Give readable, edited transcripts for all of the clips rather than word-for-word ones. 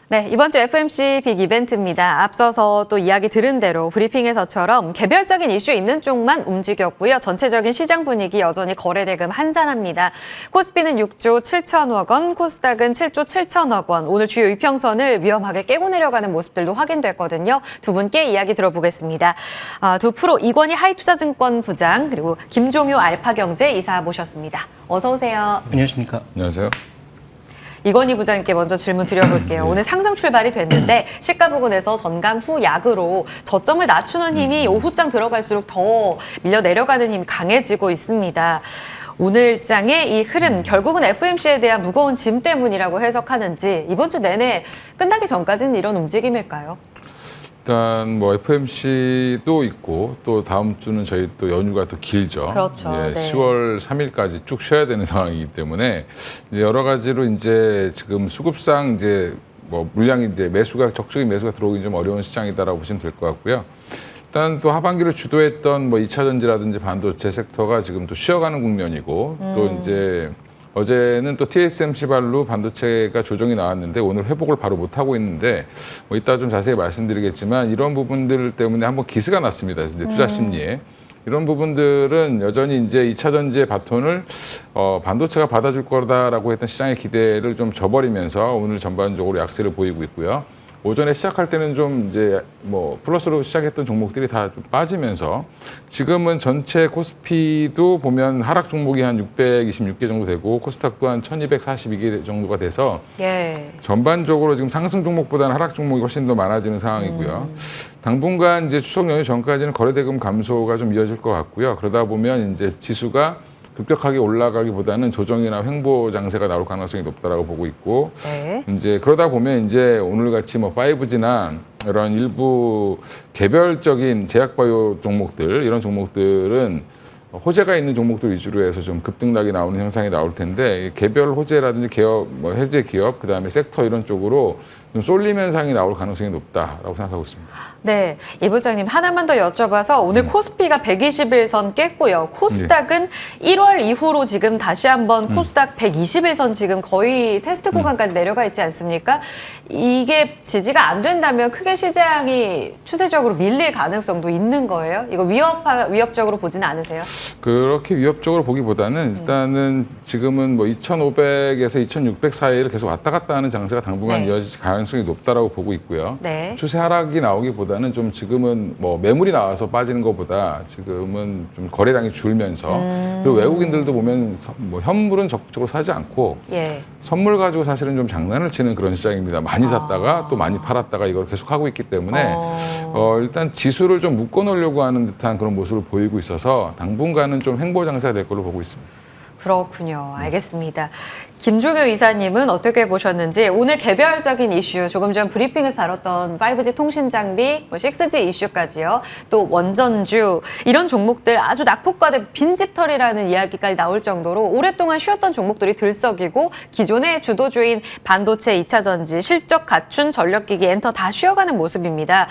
네, 이번 주 FMC 빅 이벤트입니다. 앞서서 또 이야기 들은 대로 브리핑에서처럼 개별적인 이슈 있는 쪽만 움직였고요. 전체적인 시장 분위기 여전히 거래대금 한산합니다. 코스피는 6조 7천억 원, 코스닥은 7조 7천억 원. 오늘 주요 이평선을 위험하게 깨고 내려가는 모습들도 확인됐거든요. 두 분께 이야기 들어보겠습니다. 두 프로 이권희 하이투자증권 부장 그리고 김종효 알파경제 이사 모셨습니다. 어서 오세요. 안녕하십니까. 안녕하세요. 이권희 부장님께 먼저 질문 드려볼게요. 오늘 상승 출발이 됐는데 시가 부근에서 전강 후 약으로 저점을 낮추는 힘이 오후장 들어갈수록 더 밀려 내려가는 힘이 강해지고 있습니다. 오늘장의 이 흐름 결국은 FMC에 대한 무거운 짐 때문이라고 해석하는지 이번 주 내내 끝나기 전까지는 이런 움직임일까요? 일단 뭐 FMC도 있고 또 다음 주는 저희 또 연휴가 더 길죠. 그렇죠. 예, 네. 10월 3일까지 쭉 쉬어야 되는 상황이기 때문에 이제 여러 가지로 이제 지금 수급상 이제 뭐 물량이 이제 적극적인 매수가 들어오기 좀 어려운 시장이다라고 보시면 될 것 같고요. 일단 또 하반기를 주도했던 뭐 2차 전지라든지 반도체 섹터가 지금 또 쉬어가는 국면이고 또 이제 어제는 또 TSMC 발로 반도체가 조정이 나왔는데 오늘 회복을 바로 못 하고 있는데 뭐 이따 좀 자세히 말씀드리겠지만 이런 부분들 때문에 한번 기스가 났습니다. 이제 투자 심리에. 이런 부분들은 여전히 이제 2차 전지의 바톤을 반도체가 받아줄 거다라고 했던 시장의 기대를 좀 저버리면서 오늘 전반적으로 약세를 보이고 있고요. 오전에 시작할 때는 좀 이제 뭐 플러스로 시작했던 종목들이 다 좀 빠지면서 지금은 전체 코스피도 보면 하락 종목이 한 626개 정도 되고 코스닥도 한 1242개 정도가 돼서 예. 전반적으로 지금 상승 종목보다는 하락 종목이 훨씬 더 많아지는 상황이고요. 당분간 이제 추석 연휴 전까지는 거래대금 감소가 좀 이어질 것 같고요. 그러다 보면 이제 지수가 급격하게 올라가기보다는 조정이나 횡보 장세가 나올 가능성이 높다라고 보고 있고, 네. 이제 그러다 보면 이제 오늘같이 뭐 5G나 이런 일부 개별적인 제약바이오 종목들 이런 종목들은 호재가 있는 종목들 위주로 해서 좀 급등락이 나오는 현상이 나올 텐데 개별 호재라든지 기업, 뭐 해제 기업, 그다음에 섹터 이런 쪽으로 좀 쏠림 현상이 나올 가능성이 높다라고 생각하고 있습니다. 네, 이 부장님 하나만 더 여쭤봐서 오늘 코스피가 121선 깼고요. 코스닥은 1월 이후로 지금 다시 한번 코스닥 121선 지금 거의 테스트 구간까지 내려가 있지 않습니까? 이게 지지가 안 된다면 크게 시장이 추세적으로 밀릴 가능성도 있는 거예요? 이거 위협적으로 보지는 않으세요? 그렇게 위협적으로 보기보다는 일단은 지금은 뭐 2,500에서 2,600 사이를 계속 왔다 갔다 하는 장세가 당분간 네. 이어질 가능성이 높다라고 보고 있고요. 네. 추세 하락이 나오기보다는 좀 지금은 뭐 매물이 나와서 빠지는 것보다 지금은 좀 거래량이 줄면서 그리고 외국인들도 보면 뭐 현물은 적극적으로 사지 않고 예. 선물 가지고 사실은 좀 장난을 치는 그런 시장입니다. 많이 샀다가 또 많이 팔았다가 이걸 계속 하고 있기 때문에 일단 지수를 좀 묶어 놓으려고 하는 듯한 그런 모습을 보이고 있어서 당분간은 좀 횡보 장세가 될 걸로 보고 있습니다. 그렇군요. 알겠습니다. 김종효 이사님은 어떻게 보셨는지 오늘 개별적인 이슈 조금 전 브리핑에서 다뤘던 5G 통신 장비, 6G 이슈까지요. 또 원전주 이런 종목들 아주 낙폭과대 빈집털이라는 이야기까지 나올 정도로 오랫동안 쉬었던 종목들이 들썩이고 기존의 주도주인 반도체, 2차 전지, 실적 갖춘 전력기기 엔터 다 쉬어가는 모습입니다.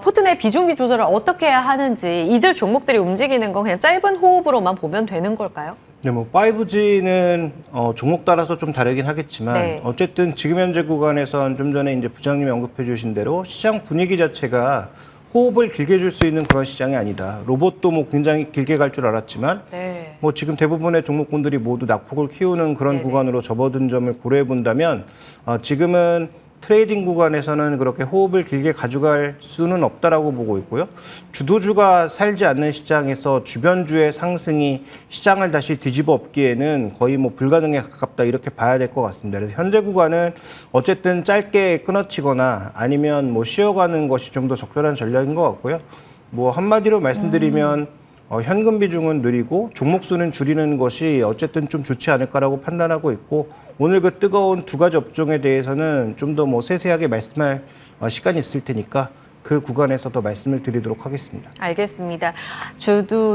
포트 내 비중비 조절을 어떻게 해야 하는지 이들 종목들이 움직이는 건 그냥 짧은 호흡으로만 보면 되는 걸까요? 네, 뭐 5G는 종목 따라서 좀 다르긴 하겠지만 네. 어쨌든 지금 현재 구간에선 좀 전에 이제 부장님이 언급해 주신 대로 시장 분위기 자체가 호흡을 길게 줄 수 있는 그런 시장이 아니다. 로봇도 뭐 굉장히 길게 갈 줄 알았지만 네. 뭐 지금 대부분의 종목군들이 모두 낙폭을 키우는 그런 네네. 구간으로 접어든 점을 고려해 본다면 지금은 트레이딩 구간에서는 그렇게 호흡을 길게 가져갈 수는 없다라고 보고 있고요. 주도주가 살지 않는 시장에서 주변주의 상승이 시장을 다시 뒤집어 엎기에는 거의 뭐 불가능에 가깝다 이렇게 봐야 될 것 같습니다. 그래서 현재 구간은 어쨌든 짧게 끊어치거나 아니면 뭐 쉬어가는 것이 좀 더 적절한 전략인 것 같고요. 뭐 한마디로 말씀드리면 현금 비중은 느리고 종목 수는 줄이는 것이 어쨌든 좀 좋지 않을까라고 판단하고 있고 오늘 그 뜨거운 두 가지 업종에 대해서는 좀 더 뭐 세세하게 말씀할 시간이 있을 테니까 그 구간에서 더 말씀을 드리도록 하겠습니다. 알겠습니다.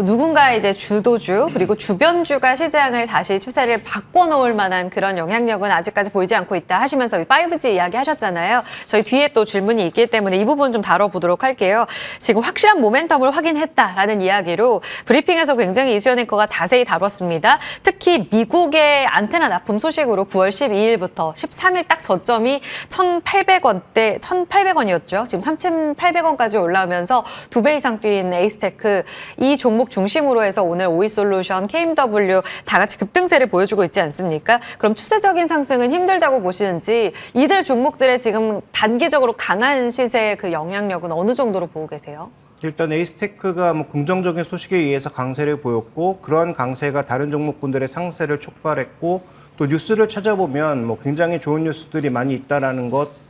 누군가 이제 주도주 그리고 주변주가 시장을 다시 추세를 바꿔놓을 만한 그런 영향력은 아직까지 보이지 않고 있다 하시면서 5G 이야기 하셨잖아요. 저희 뒤에 또 질문이 있기 때문에 이 부분 좀 다뤄보도록 할게요. 지금 확실한 모멘텀을 확인했다라는 이야기로 브리핑에서 굉장히 이수연 앵커가 자세히 다뤘습니다. 특히 미국의 안테나 납품 소식으로 9월 12일부터 13일 딱 저점이 1,800원대, 1,800원이었죠. 지금 3,800원까지 올라오면서 2배 이상 뛴 에이스테크 이 종목 중심으로 해서 오늘 오이솔루션, KMW 다 같이 급등세를 보여주고 있지 않습니까? 그럼 추세적인 상승은 힘들다고 보시는지 이들 종목들의 지금 단기적으로 강한 시세의 그 영향력은 어느 정도로 보고 계세요? 일단 에이스테크가 뭐 긍정적인 소식에 의해서 강세를 보였고 그러한 강세가 다른 종목군들의 상세를 촉발했고 또 뉴스를 찾아보면 뭐 굉장히 좋은 뉴스들이 많이 있다라는 것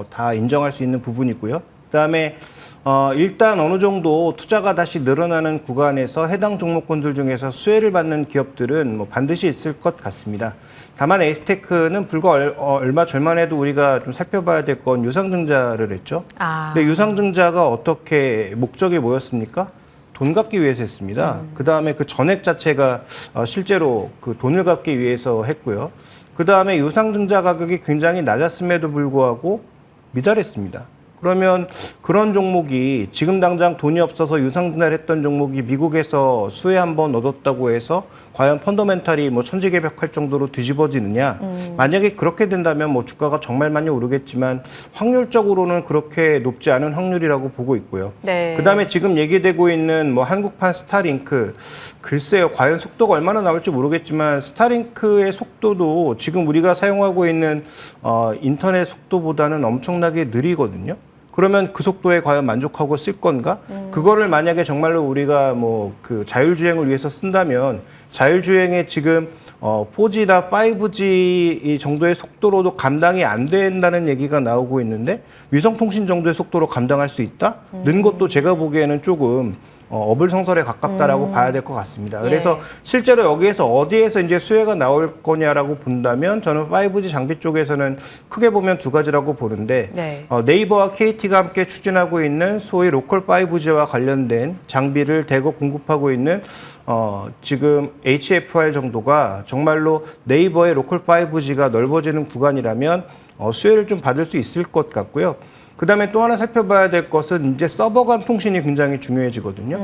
다 인정할 수 있는 부분이고요. 그다음에 일단 어느 정도 투자가 다시 늘어나는 구간에서 해당 종목군들 중에서 수혜를 받는 기업들은 뭐 반드시 있을 것 같습니다. 다만 에이스테크는 불과 얼마 전만 해도 우리가 좀 살펴봐야 될 건 유상증자를 했죠. 근데 유상증자가 어떻게 목적이 뭐였습니까? 돈 갚기 위해서 했습니다. 그다음에 그 전액 자체가 실제로 그 돈을 갚기 위해서 했고요. 그다음에 유상증자 가격이 굉장히 낮았음에도 불구하고 미달했습니다. 그러면 그런 종목이 지금 당장 돈이 없어서 유상증자를 했던 종목이 미국에서 수혜 한번 얻었다고 해서 과연 펀더멘탈이 뭐 천지개벽할 정도로 뒤집어지느냐. 만약에 그렇게 된다면 뭐 주가가 정말 많이 오르겠지만 확률적으로는 그렇게 높지 않은 확률이라고 보고 있고요. 네. 그다음에 지금 얘기되고 있는 뭐 한국판 스타링크 글쎄요. 과연 속도가 얼마나 나올지 모르겠지만 스타링크의 속도도 지금 우리가 사용하고 있는 인터넷 속도보다는 엄청나게 느리거든요. 그러면 그 속도에 과연 만족하고 쓸 건가? 그거를 만약에 정말로 우리가 뭐 그 자율주행을 위해서 쓴다면 자율주행에 지금 4G나 5G 정도의 속도로도 감당이 안 된다는 얘기가 나오고 있는데 위성통신 정도의 속도로 감당할 수 있다? 는 것도 제가 보기에는 조금 어불성설에 가깝다라고 봐야 될 것 같습니다. 그래서 실제로 여기에서 어디에서 이제 수혜가 나올 거냐라고 본다면 저는 5G 장비 쪽에서는 크게 보면 두 가지라고 보는데 네. 네이버와 KT가 함께 추진하고 있는 소위 로컬 5G와 관련된 장비를 대거 공급하고 있는 지금 HFR 정도가 정말로 네이버의 로컬 5G가 넓어지는 구간이라면 수혜를 좀 받을 수 있을 것 같고요. 그다음에 또 하나 살펴봐야 될 것은 이제 서버 간 통신이 굉장히 중요해지거든요.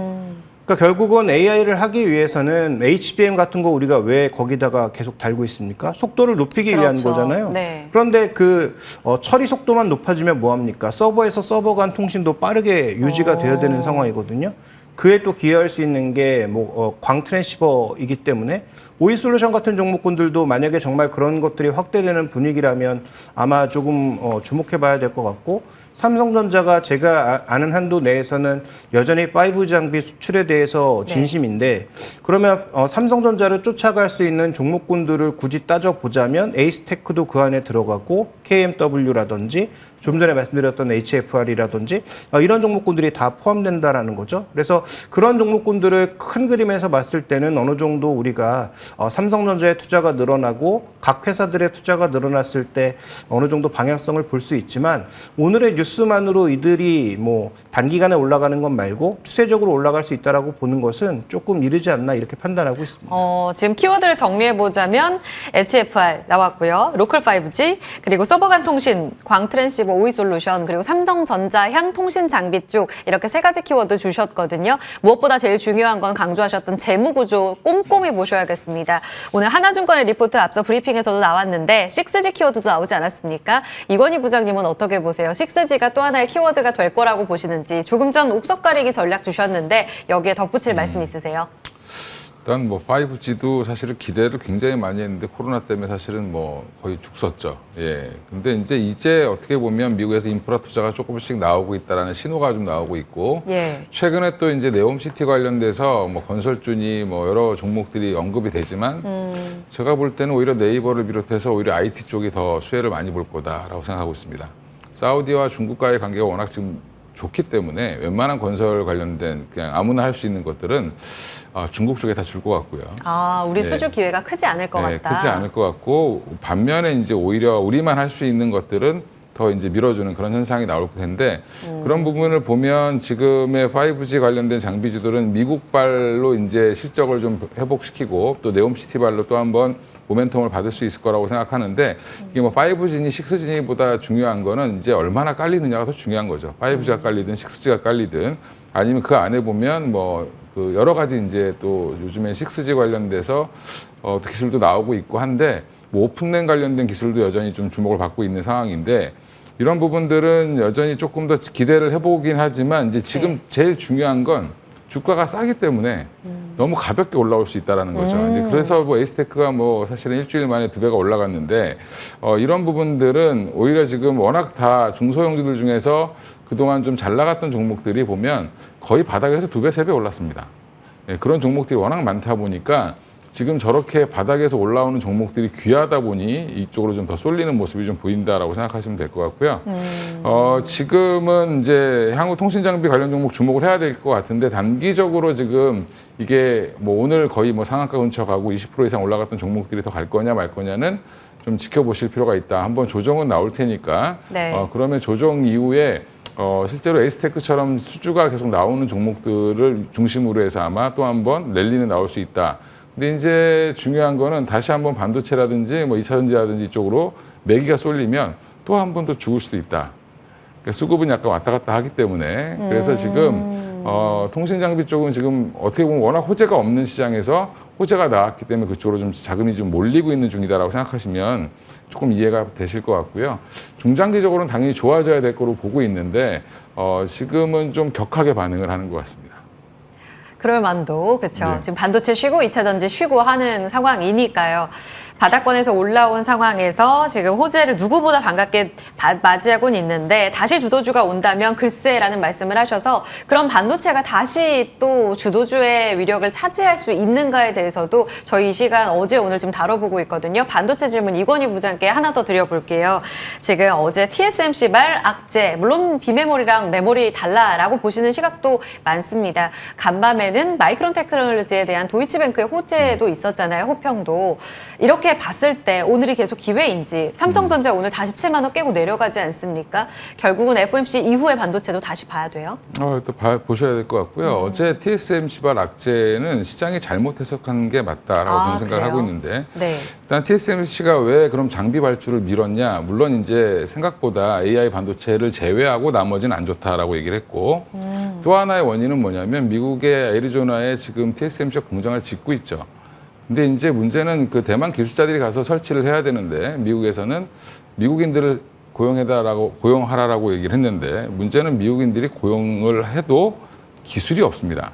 그러니까 결국은 AI를 하기 위해서는 HBM 같은 거 우리가 왜 거기다가 계속 달고 있습니까? 속도를 높이기 위한 그렇죠. 거잖아요. 네. 그런데 그 처리 속도만 높아지면 뭐합니까? 서버에서 서버 간 통신도 빠르게 유지가 돼야 되는 상황이거든요. 그에 또 기여할 수 있는 게 뭐 광 트랜시버이기 때문에 오이솔루션 같은 종목군들도 만약에 정말 그런 것들이 확대되는 분위기라면 아마 조금 주목해 봐야 될 것 같고 삼성전자가 제가 아는 한도 내에서는 여전히 5G 장비 수출에 대해서 진심인데 그러면 삼성전자를 쫓아갈 수 있는 종목군들을 굳이 따져보자면 에이스테크도 그 안에 들어가고 KMW라든지 좀 전에 말씀드렸던 HFR이라든지 이런 종목군들이 다 포함된다라는 거죠. 그래서 그런 종목군들을 큰 그림에서 봤을 때는 어느 정도 우리가 삼성전자의 투자가 늘어나고 각 회사들의 투자가 늘어났을 때 어느 정도 방향성을 볼 수 있지만 오늘의 뉴스만으로 이들이 뭐 단기간에 올라가는 것 말고 추세적으로 올라갈 수 있다라고 보는 것은 조금 이르지 않나 이렇게 판단하고 있습니다. 지금 키워드를 정리해보자면 HFR 나왔고요. 로컬 5G, 그리고 서버 간 통신, 광 트랜시버, 오이솔루션, 그리고 삼성전자 향 통신 장비 쪽 이렇게 세 가지 키워드 주셨거든요. 무엇보다 제일 중요한 건 강조하셨던 재무구조 꼼꼼히 보셔야겠습니다. 오늘 하나증권의 리포트 앞서 브리핑에서도 나왔는데 6G 키워드도 나오지 않았습니까? 이건희 부장님은 어떻게 보세요? 6G가 또 하나의 키워드가 될 거라고 보시는지 조금 전 옥석 가리기 전략 주셨는데 여기에 덧붙일 말씀 있으세요? 일단 뭐 5G도 사실은 기대를 굉장히 많이 했는데 코로나 때문에 사실은 뭐 거의 죽었죠. 예. 근데 이제 어떻게 보면 미국에서 인프라 투자가 조금씩 나오고 있다라는 신호가 좀 나오고 있고 최근에 또 이제 네옴시티 관련돼서 뭐 건설주니 뭐 여러 종목들이 언급이 되지만 제가 볼 때는 오히려 네이버를 비롯해서 오히려 IT 쪽이 더 수혜를 많이 볼 거다라고 생각하고 있습니다. 사우디와 중국과의 관계가 워낙 지금 좋기 때문에 웬만한 건설 관련된 그냥 아무나 할 수 있는 것들은 중국 쪽에 다 줄 것 같고요. 우리 수주 기회가 크지 않을 것 같다. 크지 않을 것 같고 반면에 이제 오히려 우리만 할 수 있는 것들은 더 이제 밀어주는 그런 현상이 나올 텐데 그런 부분을 보면 지금의 5G 관련된 장비주들은 미국발로 이제 실적을 좀 회복시키고 또 네옴시티발로 또 한번 모멘텀을 받을 수 있을 거라고 생각하는데 이게 뭐 5G니 6G니보다 중요한 거는 이제 얼마나 깔리느냐가 더 중요한 거죠. 5G가 깔리든 6G가 깔리든 아니면 그 안에 보면 뭐 그 여러 가지 이제 또 요즘에 6G 관련돼서 기술도 나오고 있고 한데 뭐 오픈랜 관련된 기술도 여전히 좀 주목을 받고 있는 상황인데 이런 부분들은 여전히 조금 더 기대를 해보긴 하지만 이제 지금 제일 중요한 건 주가가 싸기 때문에 너무 가볍게 올라올 수 있다라는 거죠. 이제 그래서 뭐 에이스테크가 뭐 사실은 일주일 만에 2배가 올라갔는데 이런 부분들은 오히려 지금 워낙 다 중소형주들 중에서 그동안 좀 잘 나갔던 종목들이 보면 거의 바닥에서 2배, 3배 올랐습니다. 예, 그런 종목들이 워낙 많다 보니까 지금 저렇게 바닥에서 올라오는 종목들이 귀하다 보니 이쪽으로 좀 더 쏠리는 모습이 좀 보인다라고 생각하시면 될 것 같고요. 지금은 이제 향후 통신장비 관련 종목 주목을 해야 될 것 같은데 단기적으로 지금 이게 뭐 오늘 거의 뭐 상한가 근처 가고 20% 이상 올라갔던 종목들이 더 갈 거냐 말 거냐는 좀 지켜보실 필요가 있다. 한번 조정은 나올 테니까 네. 그러면 조정 이후에 실제로 에이스테크처럼 수주가 계속 나오는 종목들을 중심으로 해서 아마 또 한번 랠리는 나올 수 있다. 근데 이제 중요한 거는 다시 한번 반도체라든지 뭐 2차 전지라든지 이쪽으로 매기가 쏠리면 또 한 번 더 죽을 수도 있다. 그러니까 수급은 약간 왔다 갔다 하기 때문에 그래서 지금 통신장비 쪽은 지금 어떻게 보면 워낙 호재가 없는 시장에서 호재가 나왔기 때문에 그쪽으로 좀 자금이 좀 몰리고 있는 중이다라고 생각하시면 조금 이해가 되실 것 같고요. 중장기적으로는 당연히 좋아져야 될 거로 보고 있는데 지금은 좀 격하게 반응을 하는 것 같습니다. 그럴 만도, 그렇죠. 네. 지금 반도체 쉬고 2차 전지 쉬고 하는 상황이니까요. 바닥권에서 올라온 상황에서 지금 호재를 누구보다 반갑게 맞이하고는 있는데 다시 주도주가 온다면 글쎄라는 말씀을 하셔서 그럼 반도체가 다시 또 주도주의 위력을 차지할 수 있는가에 대해서도 저희 이 시간 어제 오늘 좀 다뤄보고 있거든요. 반도체 질문 이건희 부장께 하나 더 드려볼게요. 지금 어제 TSMC 발 악재, 물론 비메모리랑 메모리 달라라고 보시는 시각도 많습니다. 간밤에는 마이크론 테크놀로지에 대한 도이치뱅크의 호재도 있었잖아요. 호평도. 이렇게 봤을 때 오늘이 계속 기회인지 삼성전자 오늘 다시 7만 원 깨고 내려가지 않습니까? 결국은 FOMC 이후의 반도체도 다시 봐야 돼요. 또 보셔야 될 것 같고요. 어제 TSMC발 악재는 시장이 잘못 해석한 게 맞다라고 저는 생각을 하고 있는데 네. 일단 TSMC가 왜 그럼 장비 발주를 미뤘냐? 물론 이제 생각보다 AI 반도체를 제외하고 나머지는 안 좋다라고 얘기를 했고 또 하나의 원인은 뭐냐면 미국의 애리조나에 지금 TSMC가 공장을 짓고 있죠. 근데 이제 문제는 그 대만 기술자들이 가서 설치를 해야 되는데 미국에서는 미국인들을 고용하라라고 얘기를 했는데 문제는 미국인들이 고용을 해도 기술이 없습니다.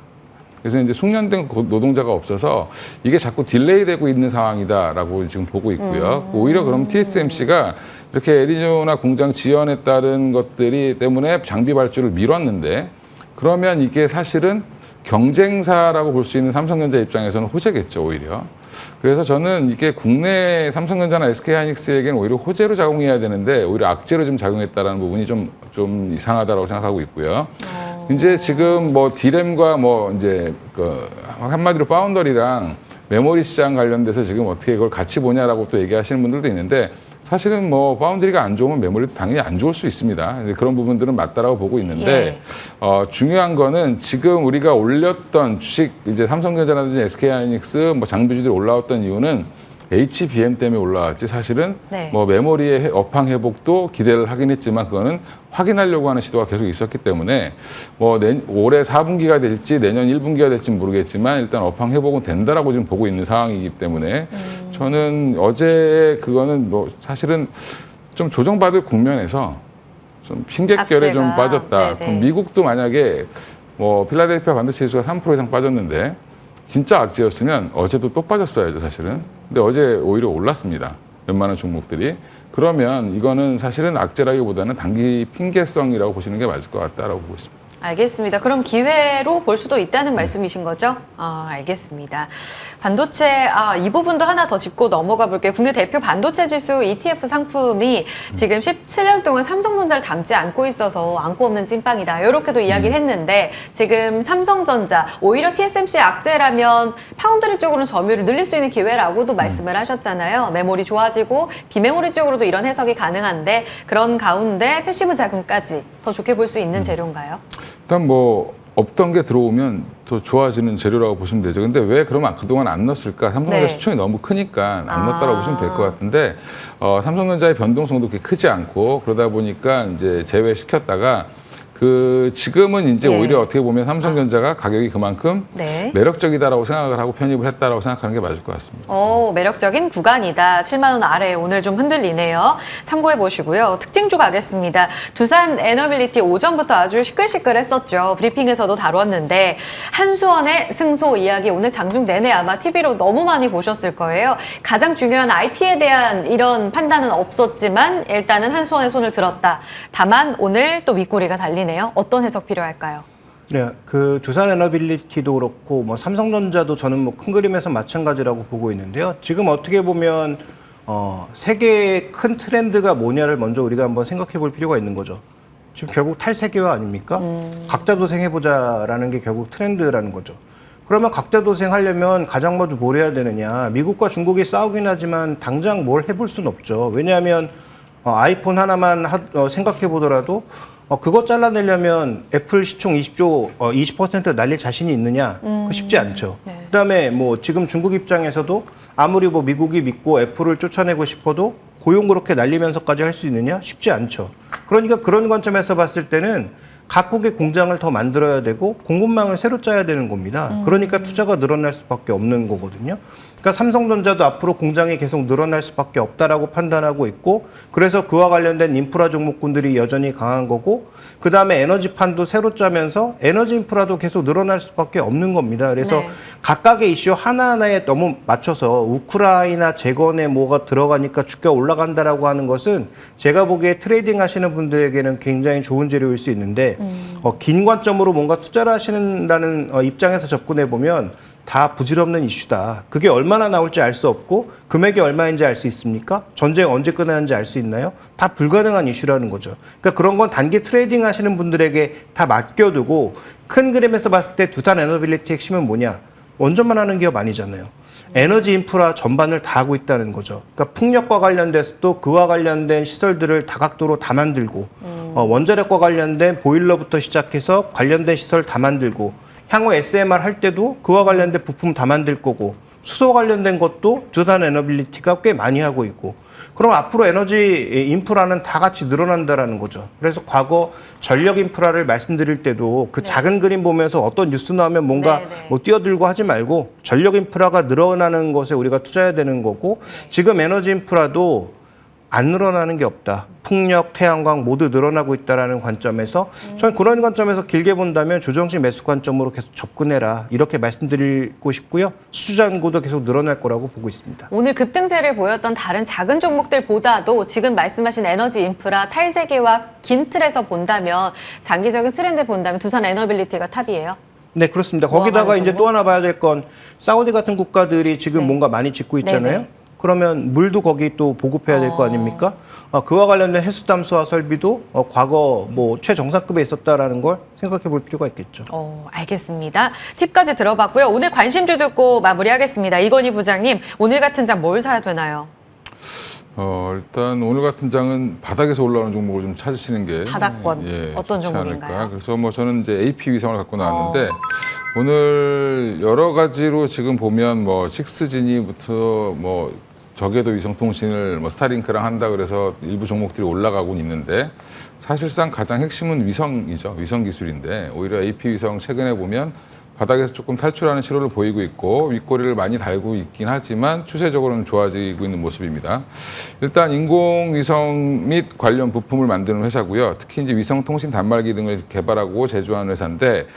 그래서 이제 숙련된 노동자가 없어서 이게 자꾸 딜레이되고 있는 상황이다라고 지금 보고 있고요. 오히려 그럼 TSMC가 이렇게 애리조나 공장 지연에 따른 것들이 때문에 장비 발주를 미뤘는데 그러면 이게 사실은 경쟁사라고 볼 수 있는 삼성전자 입장에서는 호재겠죠, 오히려. 그래서 저는 이게 국내 삼성전자나 SK하이닉스에게는 오히려 호재로 작용해야 되는데 오히려 악재로 좀 작용했다라는 부분이 좀 이상하다라고 생각하고 있고요. 이제 지금 뭐 D램과 뭐 이제 그 한마디로 파운더리랑 메모리 시장 관련돼서 지금 어떻게 이걸 같이 보냐라고 또 얘기하시는 분들도 있는데 사실은 뭐 파운드리가 안 좋으면 메모리도 당연히 안 좋을 수 있습니다. 그런 부분들은 맞다라고 보고 있는데 중요한 거는 지금 우리가 올렸던 주식 이제 삼성전자라든지 SK하이닉스 뭐 장비주들이 올라왔던 이유는 HBM 때문에 올라왔지 사실은 네. 뭐 메모리의 업황 회복도 기대를 하긴 했지만 그거는 확인하려고 하는 시도가 계속 있었기 때문에 뭐 올해 4분기가 될지 내년 1분기가 될지 모르겠지만 일단 업황 회복은 된다라고 지금 보고 있는 상황이기 때문에 저는 어제 그거는 뭐 사실은 좀 조정받을 국면에서 좀 핑계결에 좀 악재가. 빠졌다. 네네. 그럼 미국도 만약에 뭐 필라델피아 반도체 지수가 3% 이상 빠졌는데 진짜 악재였으면 어제도 또 빠졌어야죠, 사실은. 근데 어제 오히려 올랐습니다. 웬만한 종목들이. 그러면 이거는 사실은 악재라기보다는 단기 핑계성이라고 보시는 게 맞을 것 같다라고 보고 있습니다. 알겠습니다. 그럼 기회로 볼 수도 있다는 말씀이신 거죠? 알겠습니다. 반도체, 이 부분도 하나 더 짚고 넘어가 볼게요. 국내 대표 반도체 지수 ETF 상품이 지금 17년 동안 삼성전자를 담지 않고 있어서 안고 없는 찐빵이다. 이렇게도 이야기를 했는데 지금 삼성전자, 오히려 TSMC 악재라면 파운드리 쪽으로는 점유율을 늘릴 수 있는 기회라고도 말씀을 하셨잖아요. 메모리 좋아지고 비메모리 쪽으로도 이런 해석이 가능한데 그런 가운데 패시브 자금까지 더 좋게 볼 수 있는 재료인가요? 일단 뭐 없던 게 들어오면 더 좋아지는 재료라고 보시면 되죠. 근데 왜 그러면 그동안 안 넣었을까? 삼성전자 네. 시총이 너무 크니까 안 넣었다라고 보시면 될 것 같은데 삼성전자의 변동성도 그렇게 크지 않고 그러다 보니까 이제 제외시켰다가 지금은 이제 예. 오히려 어떻게 보면 삼성전자가 가격이 그만큼 네. 매력적이다라고 생각을 하고 편입을 했다라고 생각하는 게 맞을 것 같습니다. 매력적인 구간이다. 7만 원 아래 오늘 좀 흔들리네요. 참고해 보시고요. 특징주 가겠습니다. 두산 에너빌리티 오전부터 아주 시끌시끌했었죠. 브리핑에서도 다뤘는데 한수원의 승소 이야기 오늘 장중 내내 아마 TV로 너무 많이 보셨을 거예요. 가장 중요한 IP에 대한 이런 판단은 없었지만 일단은 한수원의 손을 들었다. 다만 오늘 또 윗꼬리가 달리네요. 어떤 해석 필요할까요? 네, 그 두산 에너빌리티도 그렇고 뭐 삼성전자도 저는 뭐 큰 그림에서 마찬가지라고 보고 있는데요. 지금 어떻게 보면 세계의 큰 트렌드가 뭐냐를 먼저 우리가 한번 생각해 볼 필요가 있는 거죠. 지금 결국 탈세계화 아닙니까? 각자 도생해보자라는 게 결국 트렌드라는 거죠. 그러면 각자 도생하려면 가장 먼저 뭘 해야 되느냐. 미국과 중국이 싸우긴 하지만 당장 뭘 해볼 수는 없죠. 왜냐하면 아이폰 하나만 생각해 보더라도 그거 잘라내려면 애플 시총 20% 날릴 자신이 있느냐? 그거 쉽지 않죠. 네. 그다음에 뭐 지금 중국 입장에서도 아무리 뭐 미국이 믿고 애플을 쫓아내고 싶어도 고용 그렇게 날리면서까지 할 수 있느냐? 쉽지 않죠. 그러니까 그런 관점에서 봤을 때는 각국의 공장을 더 만들어야 되고 공급망을 새로 짜야 되는 겁니다. 그러니까 투자가 늘어날 수밖에 없는 거거든요. 그러니까 삼성전자도 앞으로 공장이 계속 늘어날 수밖에 없다라고 판단하고 있고 그래서 그와 관련된 인프라 종목군들이 여전히 강한 거고 그다음에 에너지판도 새로 짜면서 에너지 인프라도 계속 늘어날 수밖에 없는 겁니다. 그래서 네. 각각의 이슈 하나하나에 너무 맞춰서 우크라이나 재건에 뭐가 들어가니까 주가 올라간다라고 하는 것은 제가 보기에 트레이딩 하시는 분들에게는 굉장히 좋은 재료일 수 있는데 긴 관점으로 뭔가 투자를 하시는다는 입장에서 접근해 보면 다 부질없는 이슈다. 그게 얼마나 나올지 알 수 없고 금액이 얼마인지 알 수 있습니까? 전쟁 언제 끝나는지 알 수 있나요? 다 불가능한 이슈라는 거죠. 그러니까 그런 건 단기 트레이딩 하시는 분들에게 다 맡겨두고 큰 그림에서 봤을 때 두산 에너빌리티 핵심은 뭐냐? 원전만 하는 기업 아니잖아요. 에너지 인프라 전반을 다 하고 있다는 거죠. 그러니까 풍력과 관련돼서도 그와 관련된 시설들을 다각도로 다 만들고 원자력과 관련된 보일러부터 시작해서 관련된 시설 다 만들고 향후 SMR 할 때도 그와 관련된 부품 다 만들 거고 수소 관련된 것도 두산 에너빌리티가 꽤 많이 하고 있고 그럼 앞으로 에너지 인프라는 다 같이 늘어난다라는 거죠. 그래서 과거 전력 인프라를 말씀드릴 때도 그 작은 그림 보면서 어떤 뉴스 나오면 뭔가 뭐 뛰어들고 하지 말고 전력 인프라가 늘어나는 것에 우리가 투자해야 되는 거고 지금 에너지 인프라도 안 늘어나는 게 없다. 풍력, 태양광 모두 늘어나고 있다는 관점에서 저는 그런 관점에서 길게 본다면 조정식 매수 관점으로 계속 접근해라. 이렇게 말씀드리고 싶고요. 수주잔고도 계속 늘어날 거라고 보고 있습니다. 오늘 급등세를 보였던 다른 작은 종목들보다도 지금 말씀하신 에너지 인프라 탈세계와 긴 틀에서 본다면 장기적인 트렌드 본다면 두산 에너빌리티가 탑이에요? 네, 그렇습니다. 거기다가 이제 또 하나 봐야 될 건 사우디 같은 국가들이 지금 뭔가 많이 짓고 있잖아요. 네네. 그러면 물도 거기 또 보급해야 될 거 아닙니까? 그와 관련된 해수 담수화 설비도 과거 뭐 최정상급에 있었다라는 걸 생각해 볼 필요가 있겠죠. 알겠습니다. 팁까지 들어봤고요. 오늘 관심주 듣고 마무리하겠습니다. 이건희 부장님, 오늘 같은 장 뭘 사야 되나요? 일단 오늘 같은 장은 바닥에서 올라오는 종목을 좀 찾으시는 게 바닥권 어떤 좋지 종목인가요? 않을까. 그래서 뭐 저는 이제 AP 위성을 갖고 나왔는데 오늘 여러 가지로 지금 보면 뭐 식스지니부터 뭐 저궤도 위성통신을 뭐 스타링크랑 한다 그래서 일부 종목들이 올라가고 있는데 사실상 가장 핵심은 위성이죠. 위성 기술인데 오히려 AP 위성 최근에 보면 바닥에서 조금 탈출하는 시도를 보이고 있고 윗꼬리를 많이 달고 있긴 하지만 추세적으로는 좋아지고 있는 모습입니다. 일단 인공위성 및 관련 부품을 만드는 회사고요. 특히 이제 위성통신 단말기 등을 개발하고 제조하는 회사인데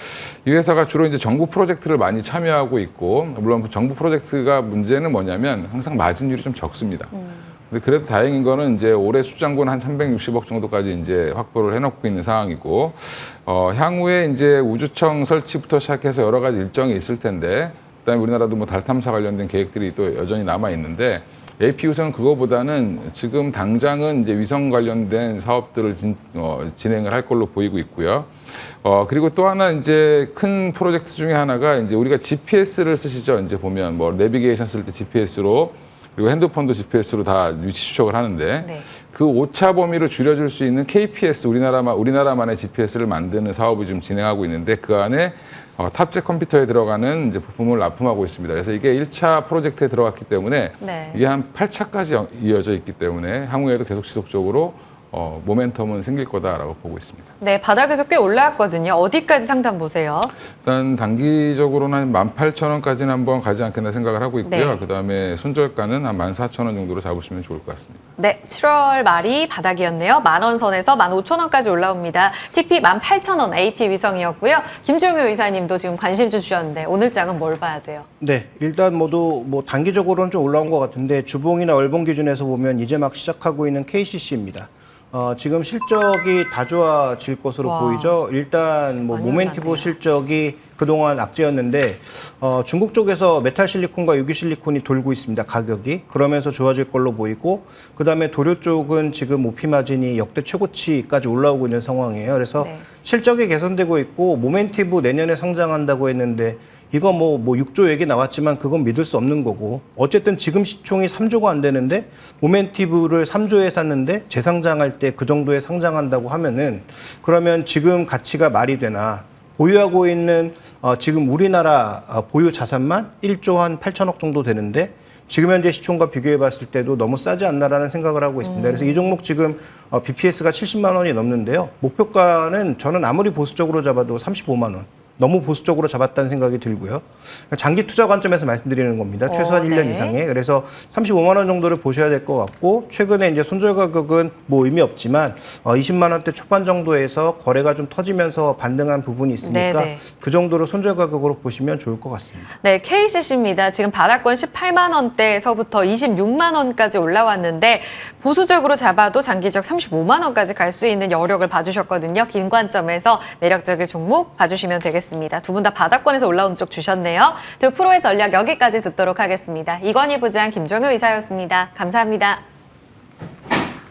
이 회사가 주로 이제 정부 프로젝트를 많이 참여하고 있고 물론 정부 프로젝트가 문제는 뭐냐면 항상 마진율이 좀 적습니다. 근데 그래도 다행인 거는 이제 올해 수장분 한 360억 정도까지 이제 확보를 해놓고 있는 상황이고, 향후에 이제 우주청 설치부터 시작해서 여러 가지 일정이 있을 텐데, 그다음에 우리나라도 뭐 달 탐사 관련된 계획들이 또 여전히 남아 있는데, AP 위성은 그거보다는 지금 당장은 이제 위성 관련된 사업들을 진행을 할 걸로 보이고 있고요. 그리고 또 하나 이제 큰 프로젝트 중에 하나가 이제 우리가 GPS를 쓰시죠. 이제 보면 뭐 내비게이션 쓸 때 GPS로, 그리고 핸드폰도 GPS로 다 위치 추적을 하는데, 네. 그 오차 범위를 줄여줄 수 있는 KPS, 우리나라만의 GPS를 만드는 사업을 좀 진행하고 있는데, 그 안에 탑재 컴퓨터에 들어가는 이제 부품을 납품하고 있습니다. 그래서 이게 1차 프로젝트에 들어갔기 때문에 네. 이게 한 8차까지 이어져 있기 때문에 향후에도 계속 지속적으로 모멘텀은 생길 거다라고 보고 있습니다. 네, 바닥에서 꽤 올라왔거든요. 어디까지 상담 보세요? 일단 단기적으로는 한 18,000원까지는 한번 가지 않겠나 생각을 하고 있고요. 네. 그다음에 손절가는 한 14,000원 정도로 잡으시면 좋을 것 같습니다. 네, 7월 말이 바닥이었네요. 10,000원 선에서 15,000원까지 올라옵니다. TP 18,000원 AP 위성이었고요. 김종효 이사님도 지금 관심주 주셨는데 오늘 장은 뭘 봐야 돼요? 네, 일단 모두 뭐 단기적으로는 좀 올라온 것 같은데 주봉이나 월봉 기준에서 보면 이제 막 시작하고 있는 KCC입니다. 지금 실적이 다 좋아질 것으로 와. 보이죠. 일단 뭐 많이 모멘티브 올랐네요. 실적이 그동안 악재였는데 중국 쪽에서 메탈 실리콘과 유기 실리콘이 돌고 있습니다. 가격이 그러면서 좋아질 걸로 보이고, 그다음에 도료 쪽은 지금 오피 마진이 역대 최고치까지 올라오고 있는 상황이에요. 그래서 네. 실적이 개선되고 있고 모멘티브 내년에 상장한다고 했는데 이거 뭐 6조 얘기 나왔지만 그건 믿을 수 없는 거고, 어쨌든 지금 시총이 3조가 안 되는데 모멘티브를 3조에 샀는데 재상장할 때 그 정도에 상장한다고 하면은, 그러면 지금 가치가 말이 되나? 보유하고 있는 지금 우리나라 보유 자산만 1조 한 8천억 정도 되는데 지금 현재 시총과 비교해 봤을 때도 너무 싸지 않나라는 생각을 하고 있습니다. 그래서 이 종목 지금 BPS가 70만 원이 넘는데요. 목표가는 저는 아무리 보수적으로 잡아도 35만 원. 너무 보수적으로 잡았다는 생각이 들고요. 장기 투자 관점에서 말씀드리는 겁니다. 최소한 1년 네. 이상에. 그래서 35만 원 정도를 보셔야 될 것 같고, 최근에 이제 손절 가격은 뭐 의미 없지만 20만 원대 초반 정도에서 거래가 좀 터지면서 반등한 부분이 있으니까 네네. 그 정도로 손절 가격으로 보시면 좋을 것 같습니다. 네, KCC입니다. 지금 바닥권 18만 원대에서부터 26만 원까지 올라왔는데 보수적으로 잡아도 장기적 35만 원까지 갈 수 있는 여력을 봐주셨거든요. 긴 관점에서 매력적인 종목 봐주시면 되겠습니다. 두 분 다 바닥권에서 올라온 쪽 주셨네요. 두 프로의 전략 여기까지 듣도록 하겠습니다. 이건희 부장, 김종효 이사였습니다. 감사합니다.